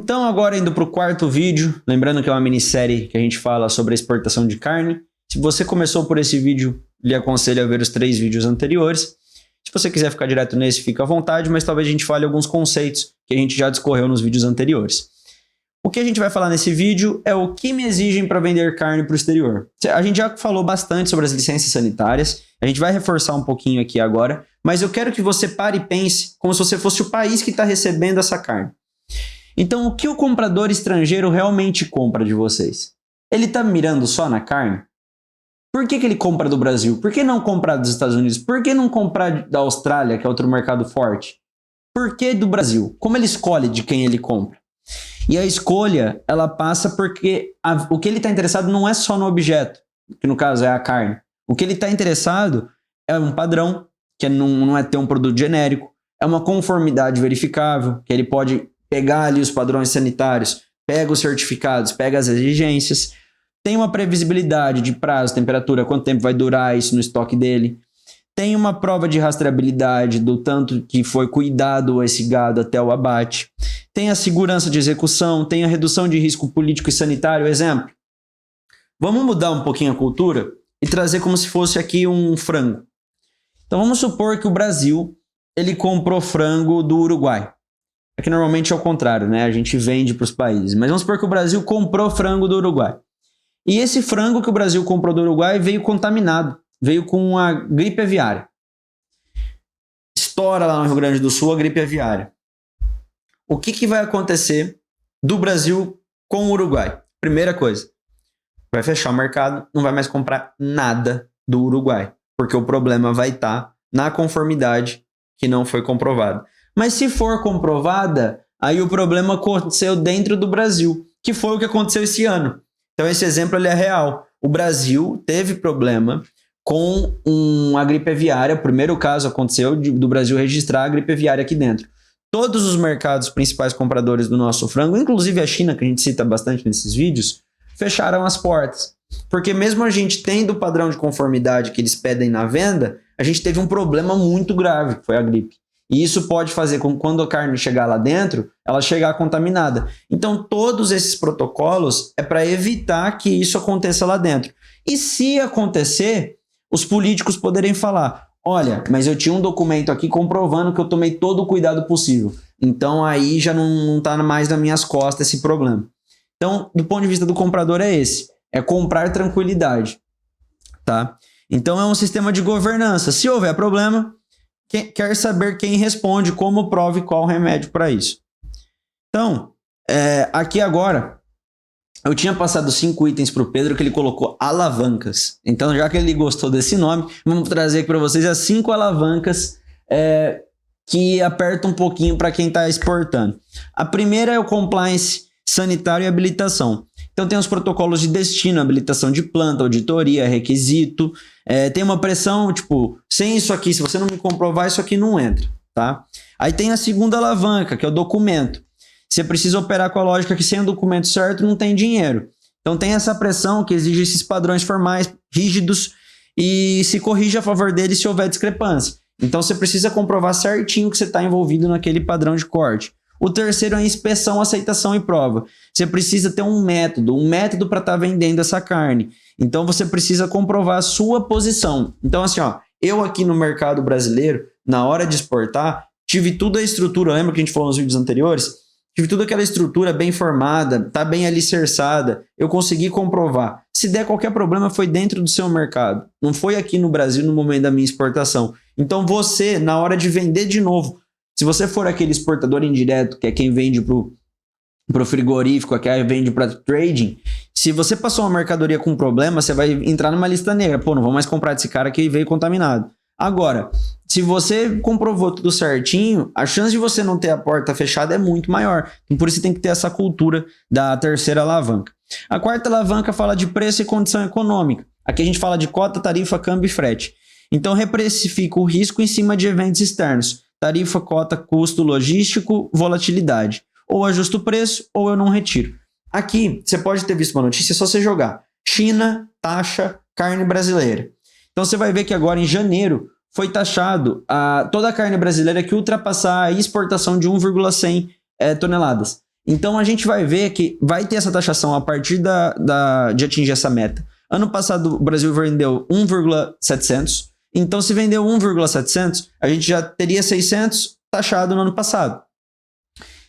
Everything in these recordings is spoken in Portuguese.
Então, agora indo para o quarto vídeo, lembrando que é uma minissérie que a gente fala sobre a exportação de carne. Se você começou por esse vídeo, lhe aconselho a ver os 3 vídeos anteriores. Se você quiser ficar direto nesse, fica à vontade, mas talvez a gente fale alguns conceitos que a gente já discorreu nos vídeos anteriores. O que a gente vai falar nesse vídeo é o que me exigem para vender carne para o exterior. A gente já falou bastante sobre as licenças sanitárias, a gente vai reforçar um pouquinho aqui agora, mas eu quero que você pare e pense como se você fosse o país que está recebendo essa carne. Então, o que o comprador estrangeiro realmente compra de vocês? Ele está mirando só na carne? Por que ele compra do Brasil? Por que não comprar dos Estados Unidos? Por que não comprar da Austrália, que é outro mercado forte? Por que do Brasil? Como ele escolhe de quem ele compra? E a escolha, ela passa porque o que ele está interessado não é só no objeto, que no caso é a carne. O que ele está interessado é um padrão, que não é ter um produto genérico, é uma conformidade verificável, que ele pode pegar ali os padrões sanitários, pega os certificados, pega as exigências, tem uma previsibilidade de prazo, temperatura, quanto tempo vai durar isso no estoque dele, tem uma prova de rastreabilidade do tanto que foi cuidado esse gado até o abate, tem a segurança de execução, tem a redução de risco político e sanitário. Exemplo, vamos mudar um pouquinho a cultura e trazer como se fosse aqui um frango. Então vamos supor que o Brasil ele comprou frango do Uruguai. Aqui normalmente é o contrário, né? A gente vende para os países. Mas vamos supor que o Brasil comprou frango do Uruguai. E esse frango que o Brasil comprou do Uruguai veio contaminado, veio com a gripe aviária. Estoura lá no Rio Grande do Sul a gripe aviária. O que vai acontecer do Brasil com o Uruguai? Primeira coisa, vai fechar o mercado, não vai mais comprar nada do Uruguai, porque o problema vai estar na conformidade que não foi comprovada. Mas se for comprovada, aí o problema aconteceu dentro do Brasil, que foi o que aconteceu esse ano. Então esse exemplo ele é real. O Brasil teve problema com a gripe aviária. O primeiro caso aconteceu do Brasil registrar a gripe aviária aqui dentro. Todos os mercados principais compradores do nosso frango, inclusive a China, que a gente cita bastante nesses vídeos, fecharam as portas. Porque mesmo a gente tendo o padrão de conformidade que eles pedem na venda, a gente teve um problema muito grave, que foi a gripe. E isso pode fazer com que quando a carne chegar lá dentro, ela chegar contaminada. Então todos esses protocolos é para evitar que isso aconteça lá dentro. E se acontecer, os políticos poderem falar: olha, mas eu tinha um documento aqui comprovando que eu tomei todo o cuidado possível. Então aí já não está mais nas minhas costas esse problema. Então, do ponto de vista do comprador é esse. É comprar tranquilidade. Tá? Então é um sistema de governança. Se houver problema, quer saber quem responde, como prova e qual remédio para isso. Então, aqui agora, eu tinha passado 5 itens para o Pedro que ele colocou alavancas. Então, já que ele gostou desse nome, vamos trazer aqui para vocês as 5 alavancas que apertam um pouquinho para quem está exportando. A primeira é o compliance sanitário e habilitação. Então, tem os protocolos de destino, habilitação de planta, auditoria, requisito. Tem uma pressão, tipo, sem isso aqui, se você não me comprovar, isso aqui não entra, tá? Aí tem a segunda alavanca, que é o documento. Você precisa operar com a lógica que sem o documento certo não tem dinheiro. Então tem essa pressão que exige esses padrões formais rígidos e se corrige a favor deles se houver discrepância. Então você precisa comprovar certinho que você está envolvido naquele padrão de corte. O terceiro é a inspeção, aceitação e prova. Você precisa ter um método para estar vendendo essa carne. Então você precisa comprovar a sua posição. Então assim, ó, eu aqui no mercado brasileiro, na hora de exportar, tive toda a estrutura, lembra que a gente falou nos vídeos anteriores? Tive toda aquela estrutura bem formada, tá bem alicerçada, eu consegui comprovar. Se der qualquer problema, foi dentro do seu mercado. Não foi aqui no Brasil no momento da minha exportação. Então você, na hora de vender de novo, se você for aquele exportador indireto, que é quem vende pro frigorífico, que vende para trading, se você passou uma mercadoria com problema, você vai entrar numa lista negra. Pô, não vou mais comprar desse cara que veio contaminado. Agora, se você comprovou tudo certinho, a chance de você não ter a porta fechada é muito maior. Então, por isso você tem que ter essa cultura da terceira alavanca. A quarta alavanca fala de preço e condição econômica. Aqui a gente fala de cota, tarifa, câmbio e frete. Então, reprecifica o risco em cima de eventos externos. Tarifa, cota, custo logístico, volatilidade. Ou ajusto o preço, ou eu não retiro. Aqui, você pode ter visto uma notícia, é só você jogar China, taxa, carne brasileira. Então você vai ver que agora em janeiro foi taxado toda a carne brasileira que ultrapassar a exportação de 1,100 toneladas. Então a gente vai ver que vai ter essa taxação a partir de atingir essa meta. Ano passado o Brasil vendeu 1,700. Então se vendeu 1,700, a gente já teria 600 taxado no ano passado.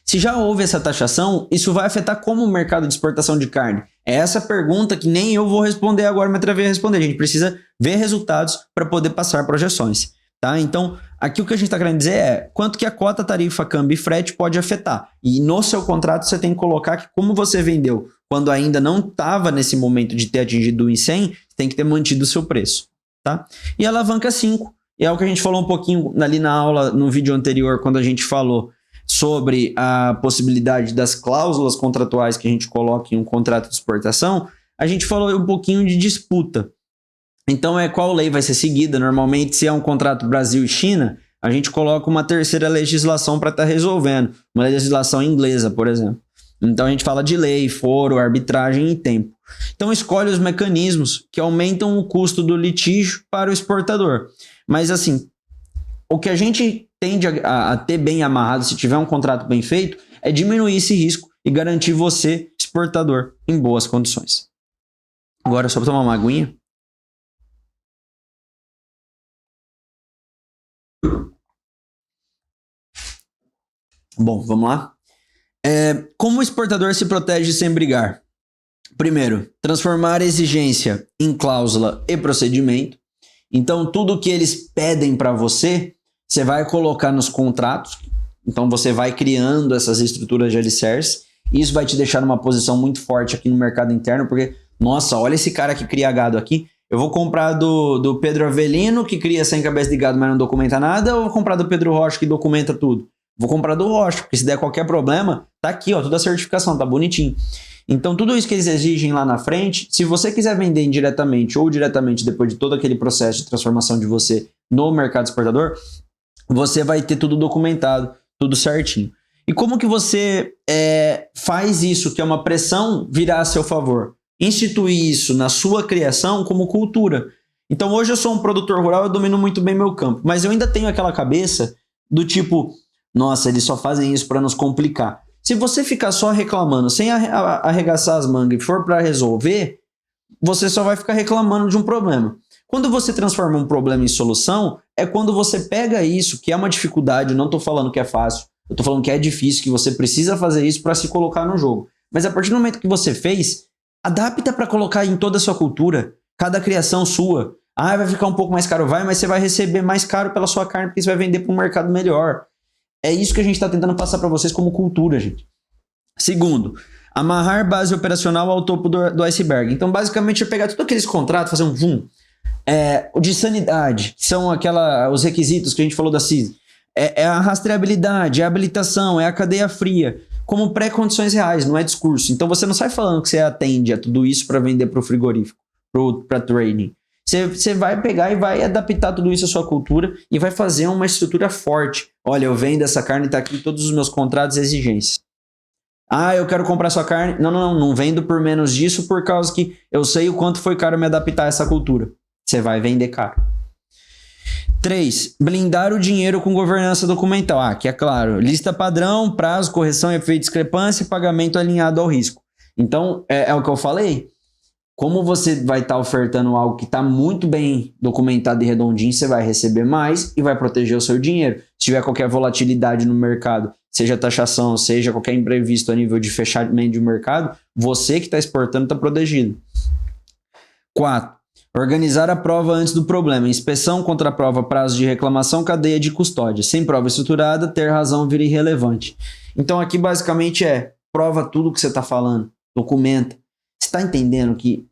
Se já houve essa taxação, isso vai afetar como o mercado de exportação de carne? É essa pergunta que nem eu vou responder agora, me atrever a responder. A gente precisa ver resultados para poder passar projeções. Tá? Então, aqui o que a gente está querendo dizer é quanto que a cota, tarifa, câmbio e frete pode afetar. E no seu contrato você tem que colocar que como você vendeu quando ainda não estava nesse momento de ter atingido o 100, tem que ter mantido o seu preço. Tá? E a alavanca 5, é o que a gente falou um pouquinho ali na aula, no vídeo anterior, quando a gente falou sobre a possibilidade das cláusulas contratuais que a gente coloca em um contrato de exportação, a gente falou um pouquinho de disputa. Então, qual lei vai ser seguida? Normalmente, se é um contrato Brasil e China, a gente coloca uma terceira legislação para estar resolvendo. Uma legislação inglesa, por exemplo. Então, a gente fala de lei, foro, arbitragem e tempo. Então, escolhe os mecanismos que aumentam o custo do litígio para o exportador. Mas, assim, o que a gente tende a ter bem amarrado, se tiver um contrato bem feito, é diminuir esse risco e garantir você, exportador, em boas condições. Agora, só para tomar uma aguinha. Bom, vamos lá. Como o exportador se protege sem brigar? Primeiro, transformar a exigência em cláusula e procedimento. Então, tudo que eles pedem para você, você vai colocar nos contratos. Então, você vai criando essas estruturas de alicerce. Isso vai te deixar numa posição muito forte aqui no mercado interno, porque, nossa, olha esse cara que cria gado aqui. Eu vou comprar do Pedro Avelino, que cria 100 cabeças de gado, mas não documenta nada, ou vou comprar do Pedro Rocha, que documenta tudo? Vou comprar do Rocha, porque se der qualquer problema, tá aqui, ó, toda a certificação, tá bonitinho. Então, tudo isso que eles exigem lá na frente, se você quiser vender indiretamente ou diretamente depois de todo aquele processo de transformação de você no mercado exportador, você vai ter tudo documentado, tudo certinho. E como que você faz isso, que é uma pressão, virar a seu favor? Instituir isso na sua criação como cultura. Então, hoje eu sou um produtor rural, eu domino muito bem meu campo, mas eu ainda tenho aquela cabeça do tipo, nossa, eles só fazem isso para nos complicar. Se você ficar só reclamando, sem arregaçar as mangas e for para resolver, você só vai ficar reclamando de um problema. Quando você transforma um problema em solução, é quando você pega isso, que é uma dificuldade, eu não estou falando que é fácil, eu estou falando que é difícil, que você precisa fazer isso para se colocar no jogo. Mas a partir do momento que você fez, adapta para colocar em toda a sua cultura, cada criação sua. Ah, vai ficar um pouco mais caro, mas você vai receber mais caro pela sua carne, porque você vai vender para um mercado melhor. É isso que a gente está tentando passar para vocês como cultura, gente. Segundo, amarrar base operacional ao topo do iceberg. Então, basicamente, é pegar todos aqueles contratos, fazer um zoom. O de sanidade, que são os requisitos que a gente falou da CIS. É a rastreabilidade, é a habilitação, é a cadeia fria, como pré-condições reais, não é discurso. Então, você não sai falando que você atende a tudo isso para vender para o frigorífico, para trading. Você vai pegar e vai adaptar tudo isso à sua cultura e vai fazer uma estrutura forte. Olha, eu vendo essa carne, está aqui todos os meus contratos e exigências. Ah, eu quero comprar sua carne. Não vendo por menos disso por causa que eu sei o quanto foi caro me adaptar a essa cultura. Você vai vender caro. 3. Blindar o dinheiro com governança documental. Que é claro, lista padrão, prazo, correção, efeito de discrepância e pagamento alinhado ao risco. Então, é o que eu falei. Como você vai estar ofertando algo que está muito bem documentado e redondinho, você vai receber mais e vai proteger o seu dinheiro. Se tiver qualquer volatilidade no mercado, seja taxação, seja qualquer imprevisto a nível de fechamento de mercado, você que está exportando está protegido. 4. Organizar a prova antes do problema. Inspeção contra a prova, prazo de reclamação, cadeia de custódia. Sem prova estruturada, ter razão vira irrelevante. Então aqui basicamente prova tudo que você está falando, documenta. Você está entendendo que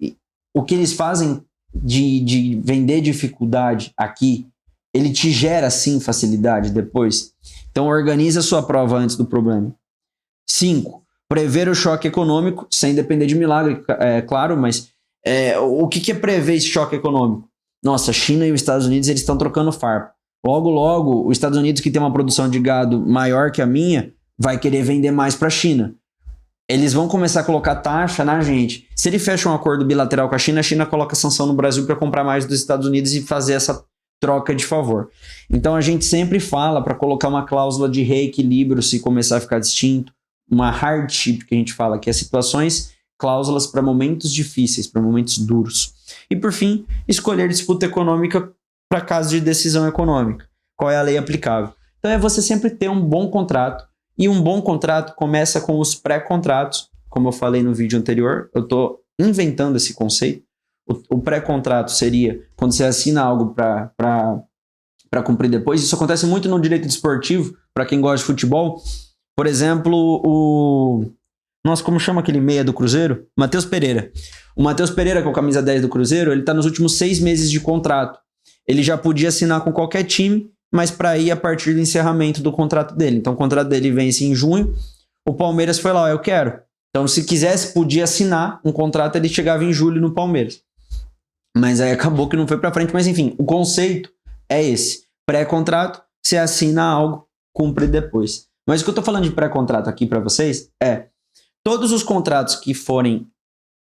o que eles fazem de vender dificuldade aqui, ele te gera sim facilidade depois? Então organiza a sua prova antes do problema. 5. Prever o choque econômico, sem depender de milagre, claro, mas o que é prever esse choque econômico? Nossa, a China e os Estados Unidos eles estão trocando farpa. Logo, os Estados Unidos, que tem uma produção de gado maior que a minha, vai querer vender mais para a China. Eles vão começar a colocar taxa na gente. Se ele fecha um acordo bilateral com a China coloca sanção no Brasil para comprar mais dos Estados Unidos e fazer essa troca de favor. Então a gente sempre fala para colocar uma cláusula de reequilíbrio se começar a ficar distinto, uma hardship, que a gente fala, que é situações, cláusulas para momentos difíceis, para momentos duros. E por fim, escolher disputa econômica para caso de decisão econômica. Qual é a lei aplicável? Então é você sempre ter um bom contrato, e um bom contrato começa com os pré-contratos, como eu falei no vídeo anterior, eu estou inventando esse conceito. O pré-contrato seria quando você assina algo para cumprir depois. Isso acontece muito no direito desportivo, para quem gosta de futebol. Por exemplo, nossa, como chama aquele meia do Cruzeiro? Matheus Pereira. O Matheus Pereira, com a camisa 10 do Cruzeiro, ele está nos últimos 6 meses de contrato. Ele já podia assinar com qualquer time, mas para ir a partir do encerramento do contrato dele. Então o contrato dele vence em junho, o Palmeiras foi lá, eu quero. Então se quisesse, podia assinar um contrato, ele chegava em julho no Palmeiras. Mas aí acabou que não foi para frente, mas enfim, o conceito é esse. Pré-contrato, você assina algo, cumpre depois. Mas o que eu tô falando de pré-contrato aqui para vocês é todos os contratos que forem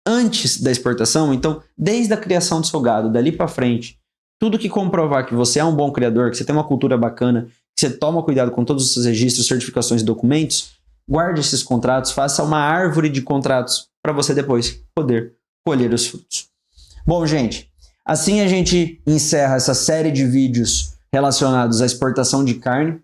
antes da exportação, então desde a criação do seu gado, dali para frente, tudo que comprovar que você é um bom criador, que você tem uma cultura bacana, que você toma cuidado com todos os seus registros, certificações e documentos, guarde esses contratos, faça uma árvore de contratos para você depois poder colher os frutos. Bom, gente, assim a gente encerra essa série de vídeos relacionados à exportação de carne.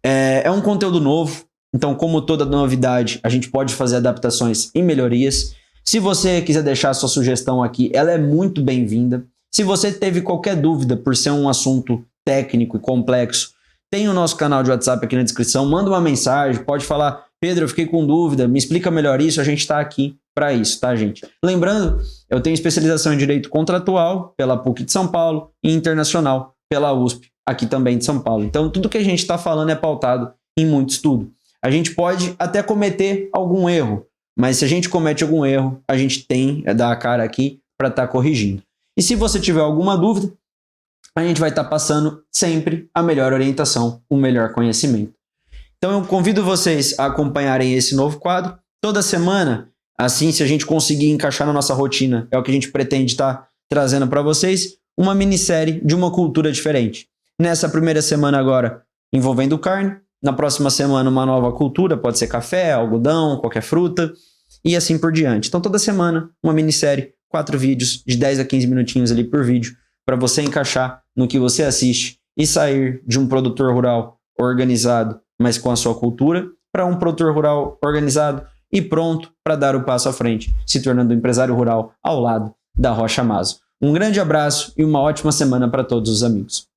É um conteúdo novo, então como toda novidade, a gente pode fazer adaptações e melhorias. Se você quiser deixar a sua sugestão aqui, ela é muito bem-vinda. Se você teve qualquer dúvida por ser um assunto técnico e complexo, tem o nosso canal de WhatsApp aqui na descrição, manda uma mensagem, pode falar, Pedro, eu fiquei com dúvida, me explica melhor isso, a gente está aqui para isso, tá, gente? Lembrando, eu tenho especialização em Direito Contratual pela PUC de São Paulo e Internacional pela USP, aqui também de São Paulo. Então, tudo que a gente está falando é pautado em muito estudo. A gente pode até cometer algum erro, mas se a gente comete algum erro, a gente tem a dar a cara aqui para estar corrigindo. E se você tiver alguma dúvida, a gente vai estar passando sempre a melhor orientação, o melhor conhecimento. Então eu convido vocês a acompanharem esse novo quadro. Toda semana, assim, se a gente conseguir encaixar na nossa rotina, é o que a gente pretende estar trazendo para vocês, uma minissérie de uma cultura diferente. Nessa primeira semana agora, envolvendo carne. Na próxima semana, uma nova cultura, pode ser café, algodão, qualquer fruta, e assim por diante. Então toda semana, uma minissérie, 4 vídeos de 10 a 15 minutinhos ali por vídeo, para você encaixar no que você assiste e sair de um produtor rural organizado, mas com a sua cultura, para um produtor rural organizado e pronto para dar o passo à frente, se tornando um empresário rural ao lado da Rocha Maso. Um grande abraço e uma ótima semana para todos os amigos.